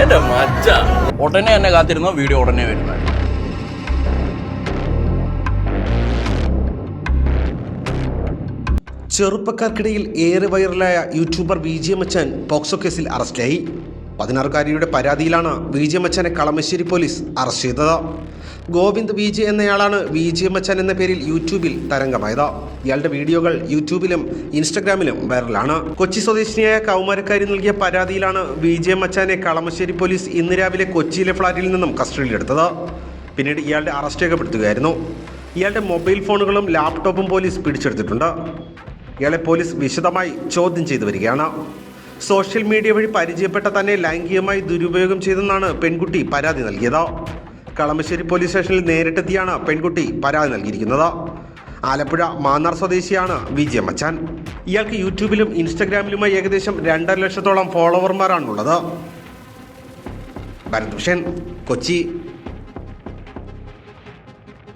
എന്റെ മച്ച ഉടനെ തന്നെ കാത്തിരുന്ന വീഡിയോ ഉടനെ വരുന്നത്. ചെറുപ്പക്കാർക്കിടയിൽ ഏറെ വൈറലായ യൂട്യൂബർ വിജയ മച്ചാൻ പോക്സോ കേസിൽ അറസ്റ്റിലായി. 16-കാരിയുടെ പരാതിയിലാണ് വിജയ മച്ചാനെ കളമശ്ശേരി പോലീസ് അറസ്റ്റ് ചെയ്തത്. ഗോവിന്ദ് വിജയ് എന്നയാളാണ് വിജയ മച്ചാൻ എന്ന പേരിൽ യൂട്യൂബിൽ തരംഗമായത്. ഇയാളുടെ വീഡിയോകൾ യൂട്യൂബിലും ഇൻസ്റ്റഗ്രാമിലും വൈറലാണ്. കൊച്ചി സ്വദേശിനിയായ കൗമാരക്കാരി നൽകിയ പരാതിയിലാണ് വിജയ മച്ചാനെ കളമശ്ശേരി പോലീസ് ഇന്ന് രാവിലെ കൊച്ചിയിലെ ഫ്ളാറ്റിൽ നിന്നും കസ്റ്റഡിയിലെടുത്തത്. പിന്നീട് ഇയാളുടെ അറസ്റ്റ് രേഖപ്പെടുത്തുകയായിരുന്നു. ഇയാളുടെ മൊബൈൽ ഫോണുകളും ലാപ്ടോപ്പും പോലീസ് പിടിച്ചെടുത്തിട്ടുണ്ട്. ഇയാളെ പോലീസ് വിശദമായി ചോദ്യം ചെയ്തു വരികയാണ്. സോഷ്യൽ മീഡിയ വഴി പരിചയപ്പെട്ട തന്നെ ലൈംഗികമായി ദുരുപയോഗം ചെയ്തെന്നാണ് പെൺകുട്ടി പരാതി നൽകിയത്. കളമശ്ശേരി പോലീസ് സ്റ്റേഷനിൽ നേരിട്ടെത്തിയാണ് പെൺകുട്ടി പരാതി നൽകിയിരിക്കുന്നത്. ആലപ്പുഴ മാന്നാർ സ്വദേശിയാണ് വിജയ മച്ചാൻ. ഇയാൾക്ക് യൂട്യൂബിലും ഇൻസ്റ്റഗ്രാമിലുമായി ഏകദേശം 2.5 ലക്ഷത്തോളം ഫോളോവർമാരാണുള്ളത്. ഭരത് ഭൂഷൺ, കൊച്ചി.